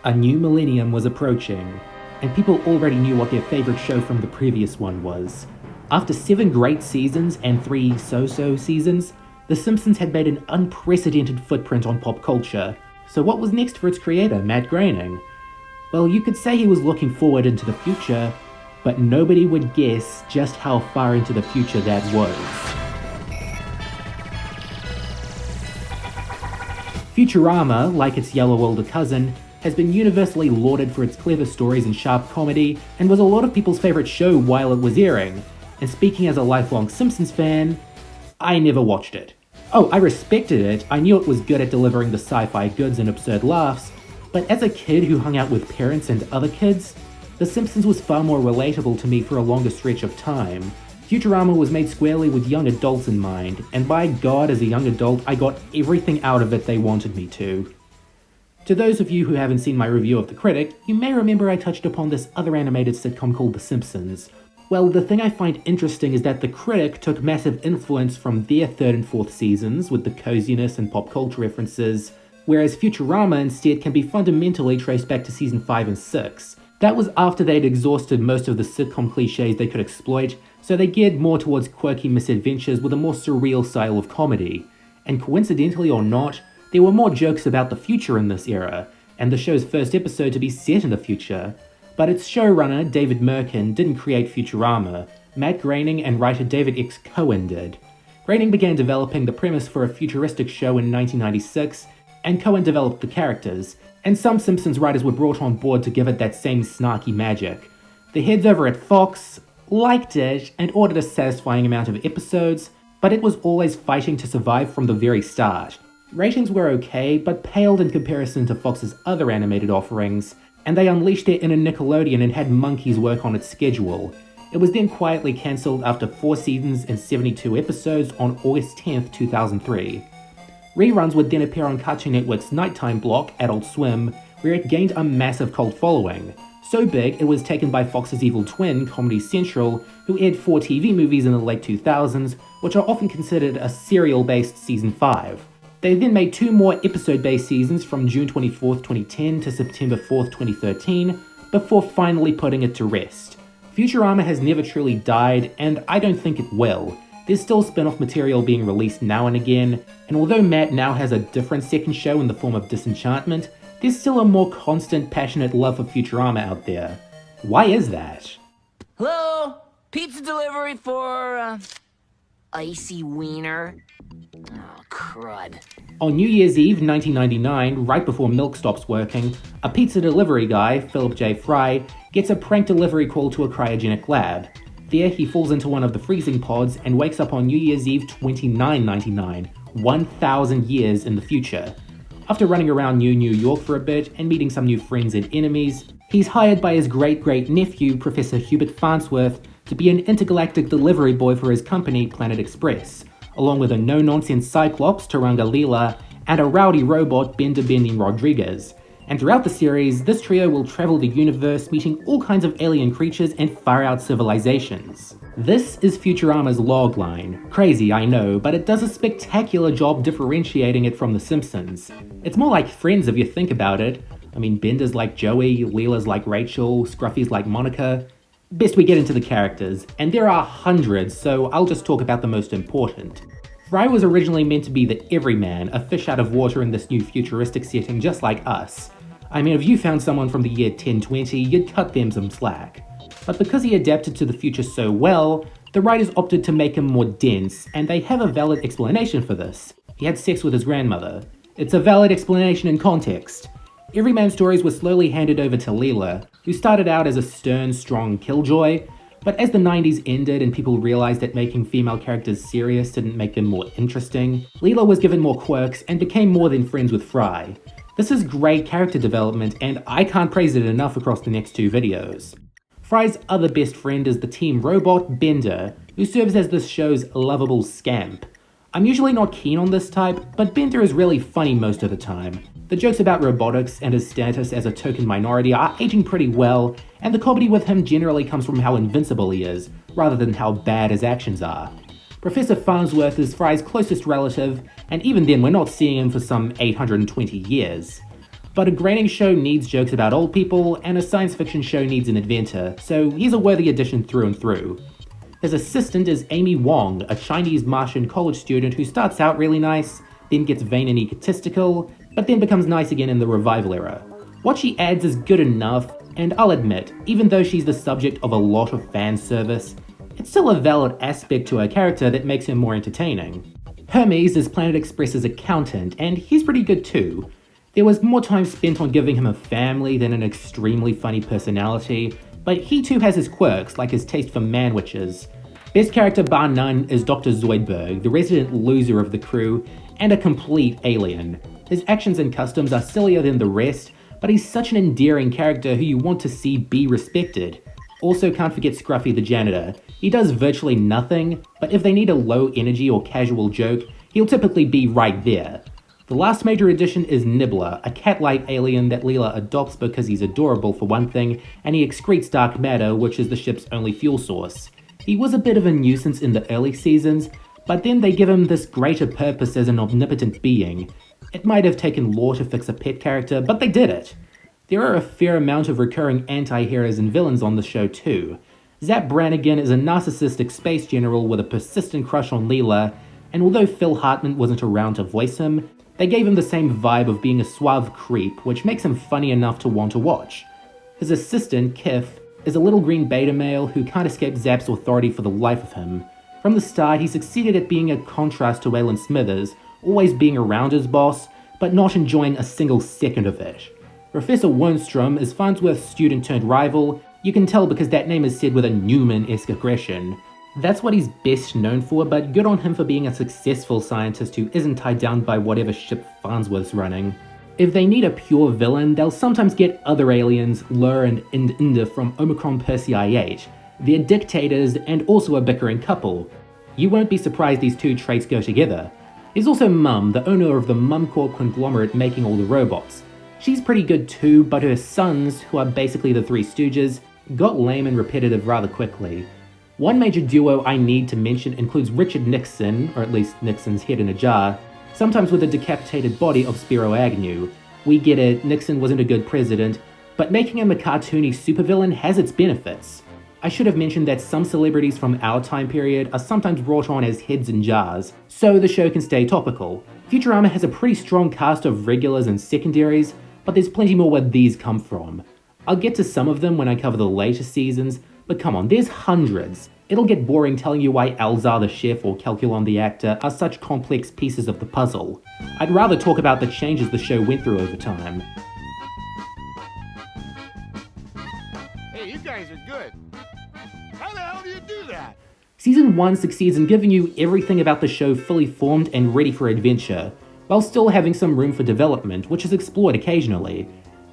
A new millennium was approaching, and people already knew what their favorite show from the previous one was. After 7 great seasons and 3 so-so seasons, The Simpsons had made an unprecedented footprint on pop culture. So what was next for its creator, Matt Groening? Well, you could say he was looking forward into the future, but nobody would guess just how far into the future that was. Futurama, like its yellow older cousin, has been universally lauded for its clever stories and sharp comedy, and was a lot of people's favourite show while it was airing. And speaking as a lifelong Simpsons fan, I never watched it. Oh, I respected it, I knew it was good at delivering the sci-fi goods and absurd laughs, but as a kid who hung out with parents and other kids, The Simpsons was far more relatable to me for a longer stretch of time. Futurama was made squarely with young adults in mind, and by God, as a young adult, I got everything out of it they wanted me to. To those of you who haven't seen my review of The Critic, you may remember I touched upon this other animated sitcom called The Simpsons. Well, the thing I find interesting is that The Critic took massive influence from their 3rd and 4th seasons with the coziness and pop culture references, whereas Futurama instead can be fundamentally traced back to season 5 and 6. That was after they'd exhausted most of the sitcom cliches they could exploit, so they geared more towards quirky misadventures with a more surreal style of comedy. And coincidentally or not, there were more jokes about the future in this era, and the show's first episode to be set in the future. But its showrunner, David Merkin, didn't create Futurama. Matt Groening and writer David X. Cohen did. Groening began developing the premise for a futuristic show in 1996, and Cohen developed the characters, and some Simpsons writers were brought on board to give it that same snarky magic. The heads over at Fox liked it and ordered a satisfying amount of episodes, but it was always fighting to survive from the very start. Ratings were okay, but paled in comparison to Fox's other animated offerings, and they unleashed their inner Nickelodeon and had monkeys work on its schedule. It was then quietly cancelled after 4 seasons and 72 episodes on August 10th, 2003. Reruns would then appear on Cartoon Network's nighttime block, Adult Swim, where it gained a massive cult following. So big, it was taken by Fox's evil twin, Comedy Central, who aired 4 TV movies in the late 2000s, which are often considered a serial-based season 5. They then made 2 more episode-based seasons from June 24th, 2010 to September 4th, 2013, before finally putting it to rest. Futurama has never truly died, and I don't think it will. There's still spin-off material being released now and again, and although Matt now has a different second show in the form of Disenchantment, there's still a more constant, passionate love for Futurama out there. Why is that? Hello? Pizza delivery for, icy wiener? Oh, crud. On New Year's Eve 1999, right before milk stops working, a pizza delivery guy, Philip J. Fry, gets a prank delivery call to a cryogenic lab. There, he falls into one of the freezing pods and wakes up on New Year's Eve 2999, 1,000 years in the future. After running around New York for a bit and meeting some new friends and enemies, he's hired by his great-great-nephew, Professor Hubert Farnsworth, to be an intergalactic delivery boy for his company, Planet Express, along with a no-nonsense Cyclops, Taranga Leela, and a rowdy robot, Bender Bending Rodriguez. And throughout the series, this trio will travel the universe, meeting all kinds of alien creatures and far-out civilizations. This is Futurama's logline. Crazy, I know, but it does a spectacular job differentiating it from The Simpsons. It's more like Friends if you think about it. I mean, Bender's like Joey, Leela's like Rachel, Scruffy's like Monica. Best we get into the characters, and there are hundreds, so I'll just talk about the most important. Fry was originally meant to be the everyman, a fish out of water in this new futuristic setting just like us. I mean, if you found someone from the year 1020, you'd cut them some slack. But because he adapted to the future so well, the writers opted to make him more dense, and they have a valid explanation for this. He had sex with his grandmother. It's a valid explanation in context. Everyman stories were slowly handed over to Leela, who started out as a stern, strong killjoy, but as the 90s ended and people realized that making female characters serious didn't make them more interesting, Leela was given more quirks and became more than friends with Fry. This is great character development, and I can't praise it enough across the next 2 videos. Fry's other best friend is the team robot, Bender, who serves as this show's lovable scamp. I'm usually not keen on this type, but Bender is really funny most of the time. The jokes about robotics and his status as a token minority are aging pretty well, and the comedy with him generally comes from how invincible he is, rather than how bad his actions are. Professor Farnsworth is Fry's closest relative, and even then we're not seeing him for some 820 years. But a Groening show needs jokes about old people, and a science fiction show needs an inventor, so he's a worthy addition through and through. His assistant is Amy Wong, a Chinese Martian college student who starts out really nice, then gets vain and egotistical, but then becomes nice again in the revival era. What she adds is good enough, and I'll admit, even though she's the subject of a lot of fan service, it's still a valid aspect to her character that makes her more entertaining. Hermes is Planet Express's accountant, and he's pretty good too. There was more time spent on giving him a family than an extremely funny personality, but he too has his quirks, like his taste for manwitches. Best character bar none is Dr. Zoidberg, the resident loser of the crew, and a complete alien. His actions and customs are sillier than the rest, but he's such an endearing character who you want to see be respected. Also can't forget Scruffy the janitor. He does virtually nothing, but if they need a low energy or casual joke, he'll typically be right there. The last major addition is Nibbler, a cat-like alien that Leela adopts because he's adorable for one thing, and he excretes dark matter, which is the ship's only fuel source. He was a bit of a nuisance in the early seasons, but then they give him this greater purpose as an omnipotent being. It might have taken lore to fix a pet character, but they did it. There are a fair amount of recurring anti-heroes and villains on the show too. Zap Brannigan is a narcissistic space general with a persistent crush on Leela, and although Phil Hartman wasn't around to voice him, they gave him the same vibe of being a suave creep, which makes him funny enough to want to watch. His assistant, Kif, is a little green beta male who can't escape Zap's authority for the life of him. From the start, he succeeded at being a contrast to Waylon Smithers, always being around his boss, but not enjoying a single second of it. Professor Wernstrom is Farnsworth's student-turned-rival. You can tell because that name is said with a Newman-esque aggression. That's what he's best known for, but good on him for being a successful scientist who isn't tied down by whatever ship Farnsworth's running. If they need a pure villain, they'll sometimes get other aliens, Lur and Inda from Omicron Persei 8. They're dictators and also a bickering couple. You won't be surprised these two traits go together. There's also Mum, the owner of the MumCorp conglomerate making all the robots. She's pretty good too, but her sons, who are basically the Three Stooges, got lame and repetitive rather quickly. One major duo I need to mention includes Richard Nixon, or at least Nixon's head in a jar, sometimes with the decapitated body of Spiro Agnew. We get it, Nixon wasn't a good president, but making him a cartoony supervillain has its benefits. I should have mentioned that some celebrities from our time period are sometimes brought on as heads in jars, so the show can stay topical. Futurama has a pretty strong cast of regulars and secondaries, but there's plenty more where these come from. I'll get to some of them when I cover the later seasons, but come on, there's hundreds. It'll get boring telling you why Elzar the chef or Calculon the actor are such complex pieces of the puzzle. I'd rather talk about the changes the show went through over time. Hey, you guys are good. How the hell do you do that? Season 1 succeeds in giving you everything about the show fully formed and ready for adventure, while still having some room for development, which is explored occasionally.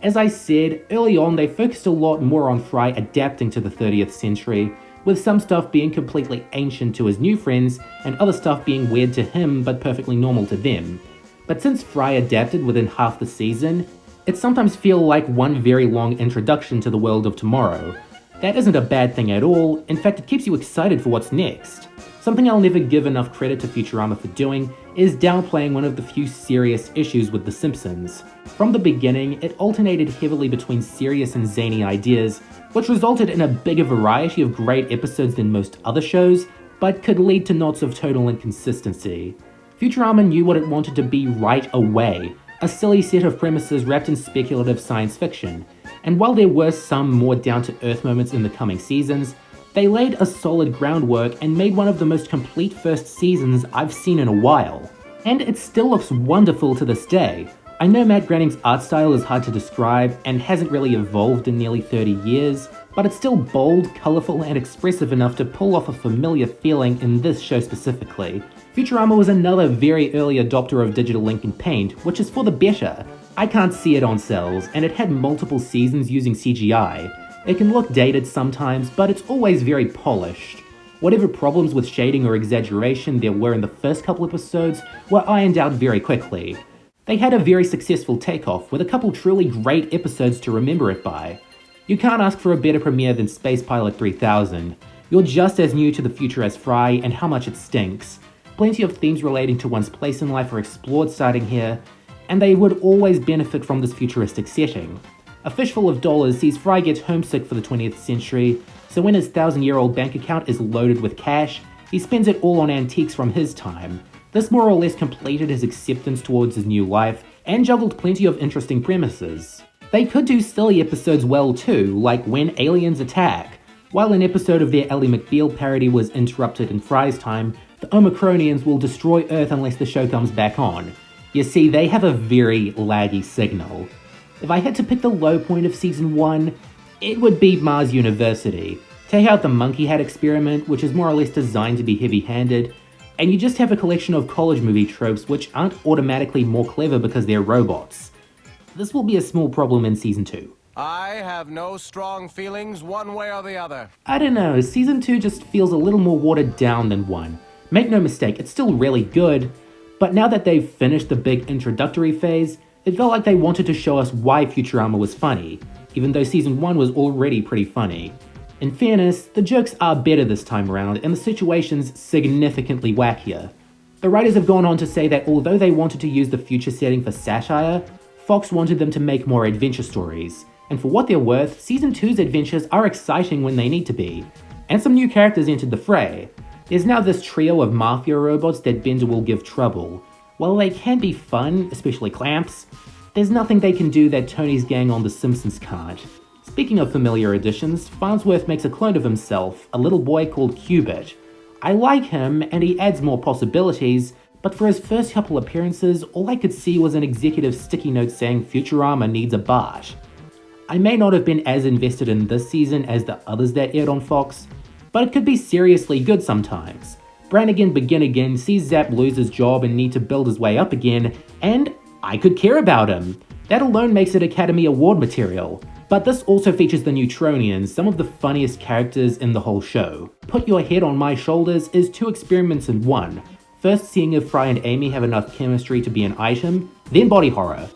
As I said, early on they focused a lot more on Fry adapting to the 30th century, with some stuff being completely ancient to his new friends, and other stuff being weird to him but perfectly normal to them. But since Fry adapted within half the season, it sometimes feels like one very long introduction to the world of tomorrow. That isn't a bad thing at all, in fact it keeps you excited for what's next. Something I'll never give enough credit to Futurama for doing is downplaying one of the few serious issues with The Simpsons. From the beginning, it alternated heavily between serious and zany ideas, which resulted in a bigger variety of great episodes than most other shows, but could lead to knots of total inconsistency. Futurama knew what it wanted to be right away, a silly set of premises wrapped in speculative science fiction, and while there were some more down-to-earth moments in the coming seasons, they laid a solid groundwork and made one of the most complete first seasons I've seen in a while. And it still looks wonderful to this day. I know Matt Groening's art style is hard to describe and hasn't really evolved in nearly 30 years, but it's still bold, colourful and expressive enough to pull off a familiar feeling in this show specifically. Futurama was another very early adopter of digital ink and paint, which is for the better. I can't see it on cells, and it had multiple seasons using CGI. It can look dated sometimes, but it's always very polished. Whatever problems with shading or exaggeration there were in the first couple episodes were ironed out very quickly. They had a very successful takeoff, with a couple truly great episodes to remember it by. You can't ask for a better premiere than Space Pilot 3000. You're just as new to the future as Fry, and how much it stinks. Plenty of themes relating to one's place in life are explored starting here, and they would always benefit from this futuristic setting. A fistful of dollars sees Fry get homesick for the 20th century, so when his 1,000-year-old bank account is loaded with cash, he spends it all on antiques from his time. This more or less completed his acceptance towards his new life, and juggled plenty of interesting premises. They could do silly episodes well too, like When Aliens Attack. While an episode of their Ally McBeal parody was interrupted in Fry's time, the Omicronians will destroy Earth unless the show comes back on. You see, they have a very laggy signal. If I had to pick the low point of Season 1, it would be Mars University. Take out the monkey hat experiment, which is more or less designed to be heavy-handed, and you just have a collection of college movie tropes which aren't automatically more clever because they're robots. This will be a small problem in Season 2. I have no strong feelings one way or the other. I don't know, Season 2 just feels a little more watered down than 1. Make no mistake, it's still really good, but now that they've finished the big introductory phase, it felt like they wanted to show us why Futurama was funny, even though Season 1 was already pretty funny. In fairness, the jokes are better this time around, and the situation's significantly wackier. The writers have gone on to say that although they wanted to use the future setting for satire, Fox wanted them to make more adventure stories, and for what they're worth, Season 2's adventures are exciting when they need to be, and some new characters entered the fray. There's now this trio of mafia robots that Bender will give trouble. While they can be fun, especially Clamps, there's nothing they can do that Tony's gang on The Simpsons can't. Speaking of familiar additions, Farnsworth makes a clone of himself, a little boy called Cubit. I like him, and he adds more possibilities, but for his first couple appearances, all I could see was an executive sticky note saying Futurama needs a Bart. I may not have been as invested in this season as the others that aired on Fox, but it could be seriously good sometimes. Brannigan Begin Again sees Zap lose his job and need to build his way up again, and I could care about him. That alone makes it Academy Award material. But this also features the Neutronians, some of the funniest characters in the whole show. Put Your Head on My Shoulders is 2 experiments in 1. First seeing if Fry and Amy have enough chemistry to be an item, then body horror.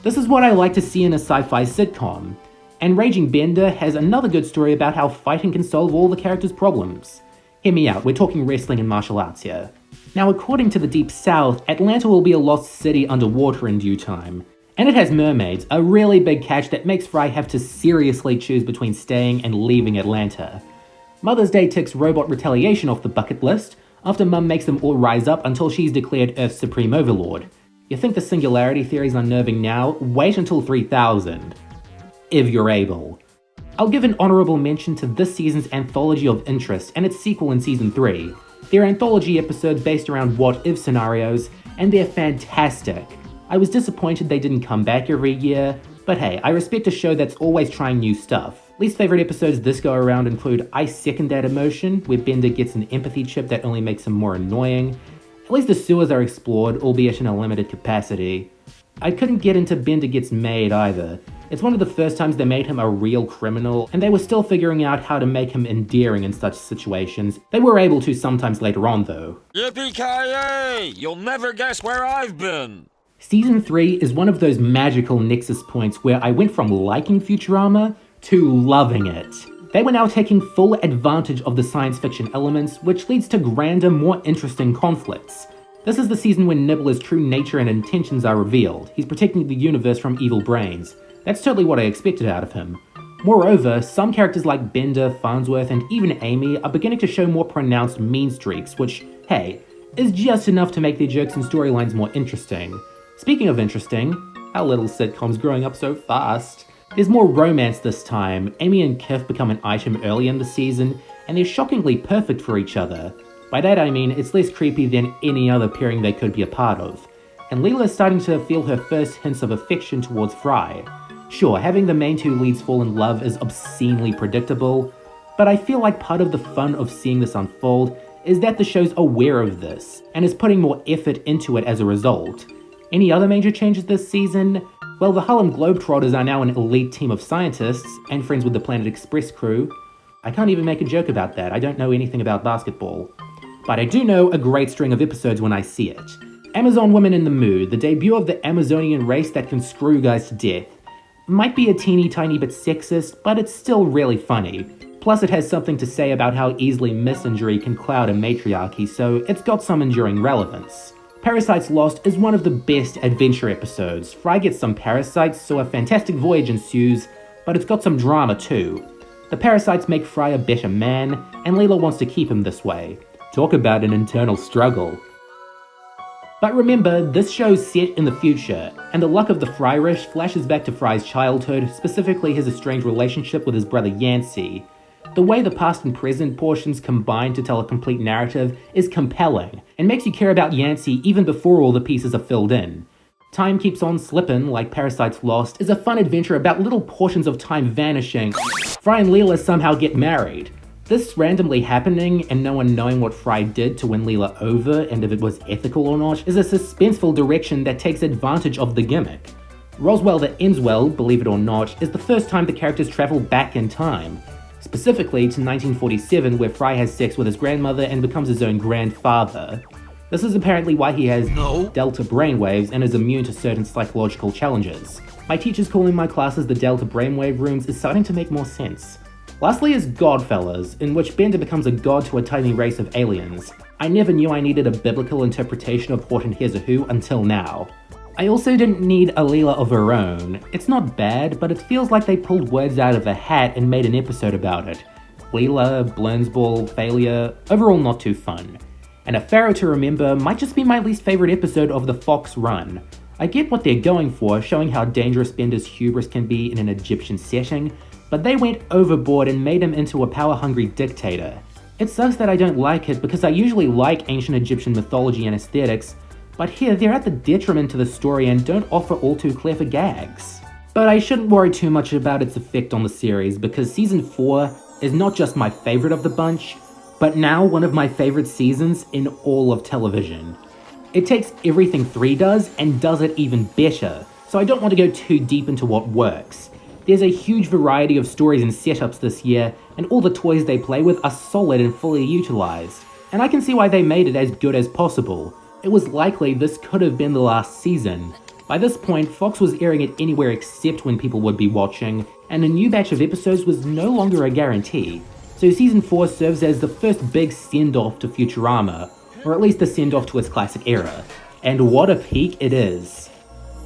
This is what I like to see in a sci-fi sitcom. And Raging Bender has another good story about how fighting can solve all the characters' problems. Hear me out, we're talking wrestling and martial arts here. Now according to the Deep South, Atlanta will be a lost city underwater in due time. And it has mermaids, a really big catch that makes Fry have to seriously choose between staying and leaving Atlanta. Mother's Day ticks robot retaliation off the bucket list, after Mum makes them all rise up until she's declared Earth's supreme overlord. You think the singularity theory's unnerving now? Wait until 3000. If you're able. I'll give an honourable mention to this season's Anthology of Interest and its sequel in Season 3. They're anthology episodes based around what-if scenarios, and they're fantastic. I was disappointed they didn't come back every year, but hey, I respect a show that's always trying new stuff. Least favourite episodes this go around include I Second That Emotion, where Bender gets an empathy chip that only makes him more annoying. At least the sewers are explored, albeit in a limited capacity. I couldn't get into Bender Gets Made either. It's one of the first times they made him a real criminal, and they were still figuring out how to make him endearing in such situations. They were able to sometimes later on though. Yippee-ki-yay! You'll never guess where I've been! Season 3 is one of those magical nexus points where I went from liking Futurama to loving it. They were now taking full advantage of the science fiction elements, which leads to grander, more interesting conflicts. This is the season when Nibbler's true nature and intentions are revealed. He's protecting the universe from evil brains. That's totally what I expected out of him. Moreover, some characters like Bender, Farnsworth, and even Amy are beginning to show more pronounced mean streaks, which, hey, is just enough to make their jokes and storylines more interesting. Speaking of interesting, our little sitcom's growing up so fast. There's more romance this time. Amy and Kif become an item early in the season, and they're shockingly perfect for each other. By that I mean it's less creepy than any other pairing they could be a part of. And Leela's starting to feel her first hints of affection towards Fry. Sure, having the main two leads fall in love is obscenely predictable, but I feel like part of the fun of seeing this unfold is that the show's aware of this, and is putting more effort into it as a result. Any other major changes this season? Well, the Harlem Globetrotters are now an elite team of scientists, and friends with the Planet Express crew. I can't even make a joke about that, I don't know anything about basketball. But I do know a great string of episodes when I see it. Amazon Women in the Mood, the debut of the Amazonian race that can screw guys to death. Might be a teeny tiny bit sexist, but it's still really funny. Plus it has something to say about how easily misinjury can cloud a matriarchy, so it's got some enduring relevance. Parasites Lost is one of the best adventure episodes. Fry gets some parasites, so a fantastic voyage ensues, but it's got some drama too. The parasites make Fry a better man, and Leela wants to keep him this way. Talk about an internal struggle. But remember, this show's set in the future, and the luck of the Fryrish flashes back to Fry's childhood, specifically his estranged relationship with his brother Yancey. The way the past and present portions combine to tell a complete narrative is compelling, and makes you care about Yancey even before all the pieces are filled in. Time Keeps On Slippin', like Parasites Lost, is a fun adventure about little portions of time vanishing. Fry and Leela somehow get married. This randomly happening and no one knowing what Fry did to win Leela over and if it was ethical or not is a suspenseful direction that takes advantage of the gimmick. Roswell That Ends Well, believe it or not, is the first time the characters travel back in time. Specifically to 1947, where Fry has sex with his grandmother and becomes his own grandfather. This is apparently why he has delta brainwaves and is immune to certain psychological challenges. My teachers calling my classes the delta brainwave rooms is starting to make more sense. Lastly is Godfellas, in which Bender becomes a god to a tiny race of aliens. I never knew I needed a biblical interpretation of Horton Hears a Who until now. I also didn't need a Leela of her own. It's not bad, but it feels like they pulled words out of a hat and made an episode about it. Leela, Blurnsball, failure, overall not too fun. And A Pharaoh to Remember might just be my least favourite episode of the Fox run. I get what they're going for, showing how dangerous Bender's hubris can be in an Egyptian setting, but they went overboard and made him into a power-hungry dictator. It sucks that I don't like it because I usually like ancient Egyptian mythology and aesthetics, but here they're at the detriment to the story and don't offer all too clever gags. But I shouldn't worry too much about its effect on the series because season 4 is not just my favourite of the bunch, but now one of my favourite seasons in all of television. It takes everything 3 does and does it even better, so I don't want to go too deep into what works. There's a huge variety of stories and setups this year, and all the toys they play with are solid and fully utilised. And I can see why they made it as good as possible. It was likely this could have been the last season. By this point, Fox was airing it anywhere except when people would be watching, and a new batch of episodes was no longer a guarantee. So season 4 serves as the first big send-off to Futurama, or at least the send-off to its classic era. And what a peak it is.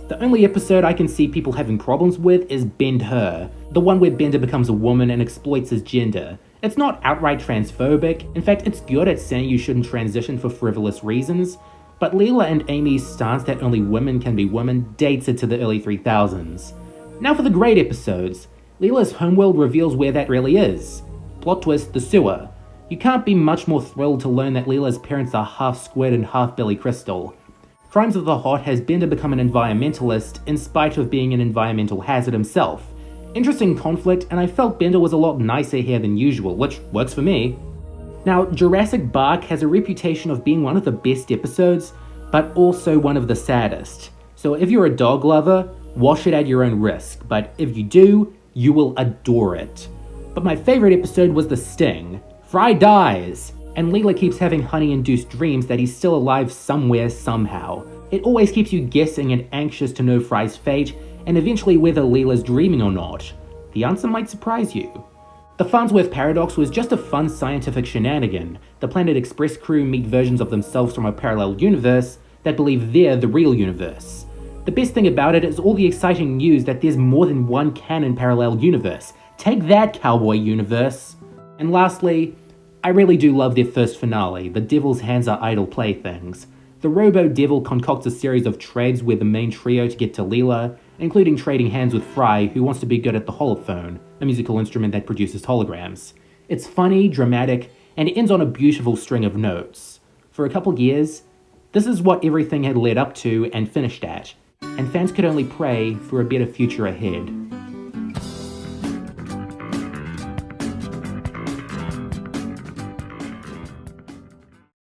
The only episode I can see people having problems with is Ben-Hur, the one where Bender becomes a woman and exploits his gender. It's not outright transphobic, in fact it's good at saying you shouldn't transition for frivolous reasons, but Leela and Amy's stance that only women can be women dates it to the early 3000s. Now for the great episodes. Leela's homeworld reveals where that really is. Plot twist, the sewer. You can't be much more thrilled to learn that Leela's parents are half squid and half Billy Crystal. Crimes of the Hot has Bender become an environmentalist in spite of being an environmental hazard himself. Interesting conflict, and I felt Bender was a lot nicer here than usual, which works for me. Now, Jurassic Bark has a reputation of being one of the best episodes, but also one of the saddest. So if you're a dog lover, watch it at your own risk, but if you do, you will adore it. But my favourite episode was The Sting. Fry dies! And Leela keeps having honey-induced dreams that he's still alive somewhere, somehow. It always keeps you guessing and anxious to know Fry's fate, and eventually whether Leela's dreaming or not. The answer might surprise you. The Farnsworth Paradox was just a fun scientific shenanigan. The Planet Express crew meet versions of themselves from a parallel universe that believe they're the real universe. The best thing about it is all the exciting news that there's more than one canon parallel universe. Take that, Cowboy Universe! And lastly, I really do love their first finale, The Devil's Hands Are Idle Playthings. The Robo-Devil concocts a series of trades with the main trio to get to Leela, including trading hands with Fry, who wants to be good at the holophone, a musical instrument that produces holograms. It's funny, dramatic, and it ends on a beautiful string of notes. For a couple years, this is what everything had led up to and finished at, and fans could only pray for a better future ahead.